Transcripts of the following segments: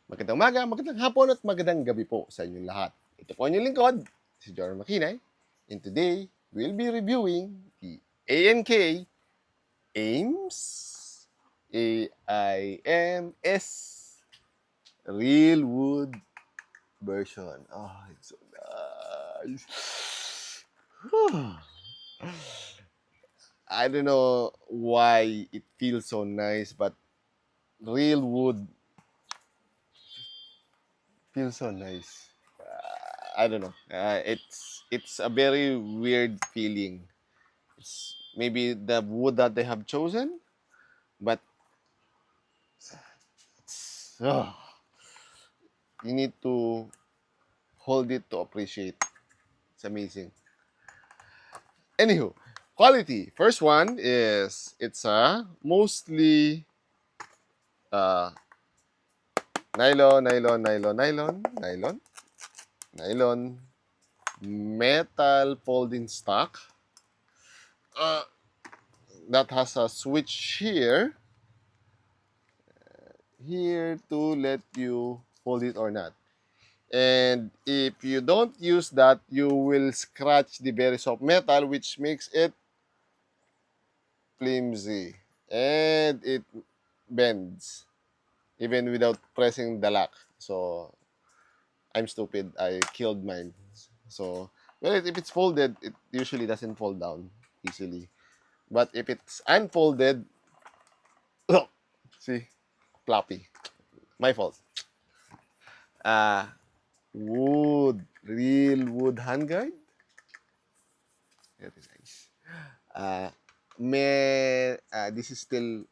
Magandang umaga, magandang hapon at magandang gabi po sa inyong lahat. Ito po ang inyong lingkod, si JomarX. And today, we'll be reviewing the ANK AIMS AIMS Real Wood version. Oh, it's so nice. I don't know why it feels so nice, but real wood feels so nice. I don't know. It's a very weird feeling. It's maybe the wood that they have chosen, but you need to hold it to appreciate. It's amazing. Anywho, quality. First one is it's a mostly uh, nylon metal folding stock. Uh, that has a switch here to let you fold it or not. And if you don't use that, you will scratch the very soft metal, which makes it flimsy. And it bends, even without pressing the lock. So, I'm stupid. I killed mine. So, well, if it's folded, it usually doesn't fall down easily. But if it's unfolded, see, floppy. My fault. Wood, real wood handguard. That is nice. This is still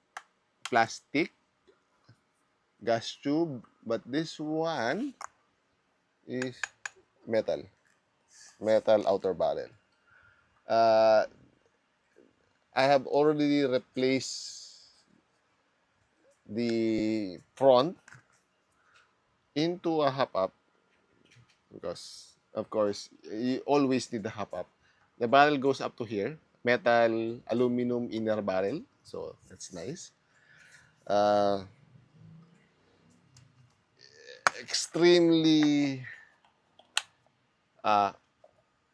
plastic gas tube, but this one is metal outer barrel. I have already replaced the front into a hop-up because, of course, you always need a hop-up. The barrel goes up to here, metal, aluminum inner barrel, so that's nice. Extremely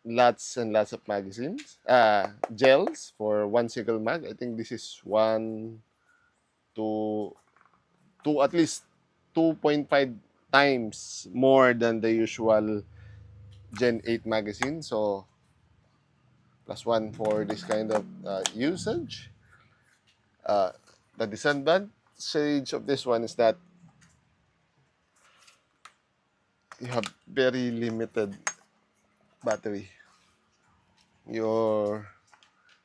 lots and lots of magazines, gels for one single mag. I think this is one to at least 2.5 times more than the usual Gen 8 magazine. So plus one for this kind of usage. The disadvantage of this one is that you have very limited battery.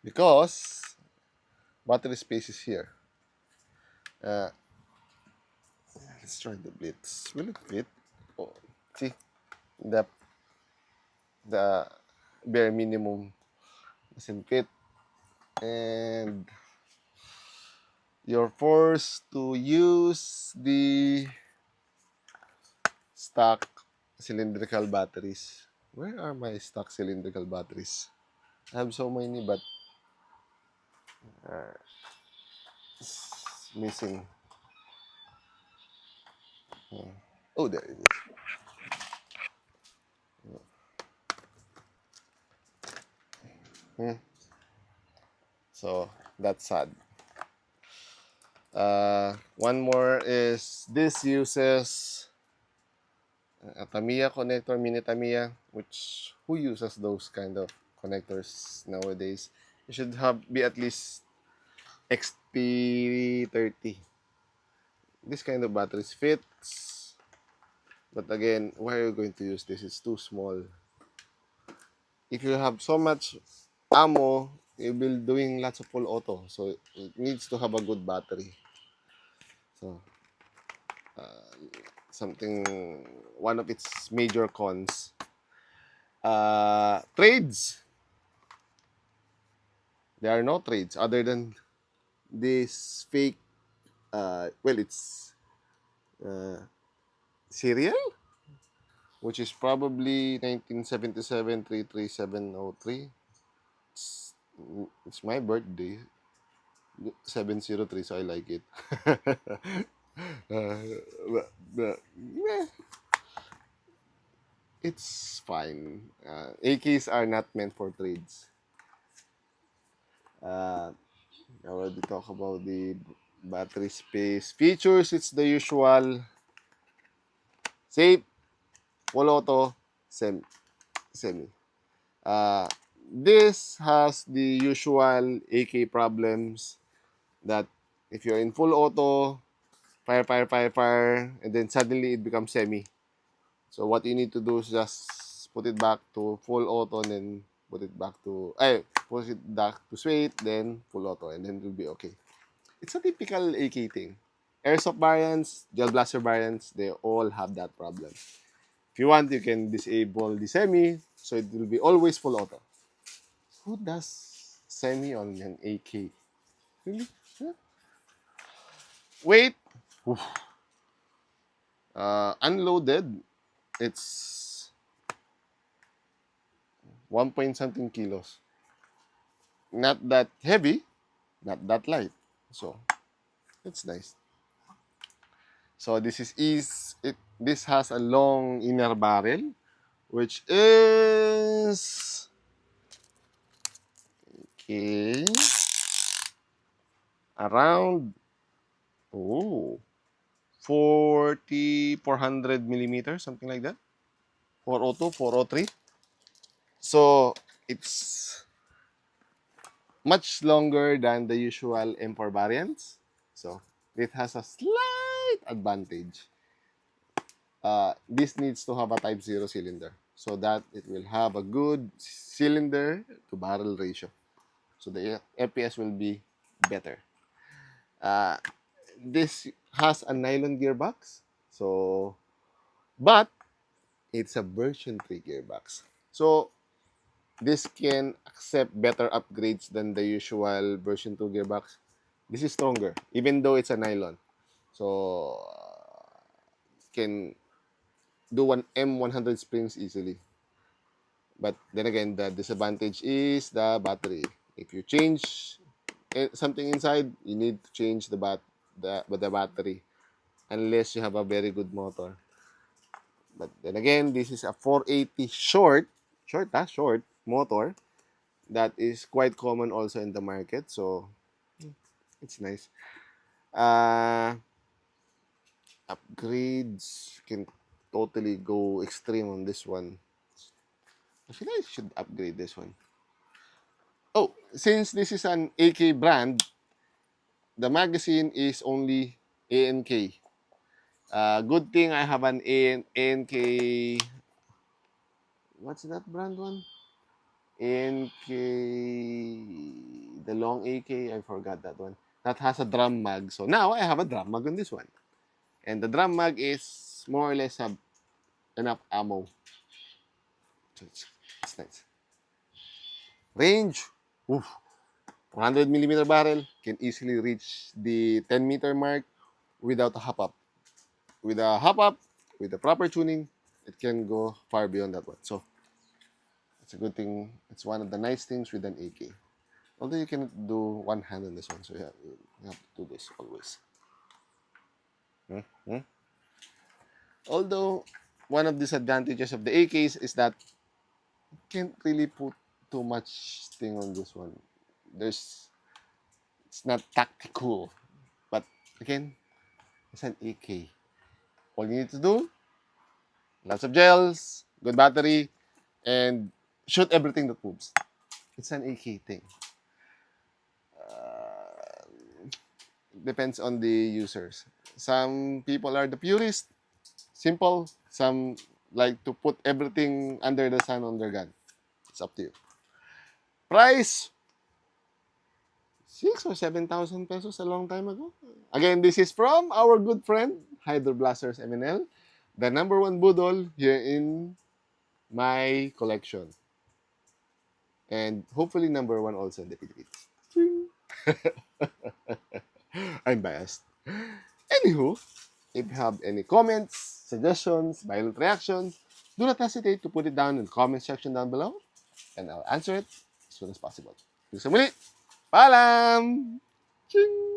Because battery space is here. Let's try the blitz. Will it fit? Oh, see, the bare minimum doesn't fit, and you're forced to use the stock cylindrical batteries. Where are my stock cylindrical batteries? I have so many, but it's missing. Oh, there it is. So that's sad. One more is this uses a Tamiya connector, mini Tamiya, which who uses those kind of connectors nowadays? You should be at least XT30. This kind of batteries fits, but again, why are you going to use this? It's too small. If you have so much ammo, you'll be doing lots of full auto, so it needs to have a good battery. So one of its major cons. Trades. There are no trades other than this fake, it's serial, which is probably 1977 33703. It's my birthday, 703, so I like it. Meh, it's fine. AKs are not meant for trades. Uh, I already talked about the battery space. Features, it's the usual. Safe, full auto, semi. Uh, this has the usual AK problems that if you're in full auto, fire, and then suddenly it becomes semi. So what you need to do is just put it back to full auto and then put it back to straight, then full auto, and then it will be okay. It's a typical AK thing. Airsoft variants, gel blaster variants, they all have that problem. If you want, you can disable the semi, so it will be always full auto. Who does semi on an AK? Really? Huh? Wait. Oof. Unloaded, it's 1 point something kilos. Not that heavy, not that light. So, it's nice. So, this has a long inner barrel, which is okay, around oh 400 millimeters, something like that. 402, 403. So, it's much longer than the usual M4 variants. So, it has a slight advantage. This needs to have a Type 0 cylinder so that it will have a good cylinder to barrel ratio. So, the FPS will be better. Uh, this has a nylon gearbox. So, but it's a version 3 gearbox. So, this can accept better upgrades than the usual version 2 gearbox. This is stronger, even though it's a nylon. So, can do one M100 springs easily. But then again, the disadvantage is the battery. If you change something inside, you need to change the battery unless you have a very good motor. But then again, this is a 480 short motor that is quite common also in the market. So it's nice. Upgrades can totally go extreme on this one. Actually, I should upgrade this one. Oh, since this is an AK brand, the magazine is only ANK. Good thing I have an ANK. What's that brand one? ANK. The long AK. I forgot that one. That has a drum mag. So now I have a drum mag on this one. And the drum mag is more or less have enough ammo. So it's nice. Range. Oof. 100 millimeter barrel can easily reach the 10-meter mark without a hop up. With a hop up, with the proper tuning, it can go far beyond that one. So it's a good thing. It's one of the nice things with an AK. Although you cannot do one hand on this one, so you have to do this always. Hmm? Although one of the disadvantages of the AKs is that you can't really put too much thing on this one. It's not tactical, but again, it's an AK. All you need to do, lots of gels, good battery, and shoot everything that moves. It's an AK thing. Depends on the users. Some people are the purist, simple. Some like to put everything under the sun on their gun. It's up to you. Price, 6 or 7,000 pesos a long time ago. Again, this is from our good friend, Hydro Blasters MNL, the number one budol here in my collection. And hopefully number one also in the Philippines. I'm biased. Anywho, if you have any comments, suggestions, violent reactions, do not hesitate to put it down in the comment section down below and I'll answer it as soon as possible. Hanggang sa muli, paalam! Ching!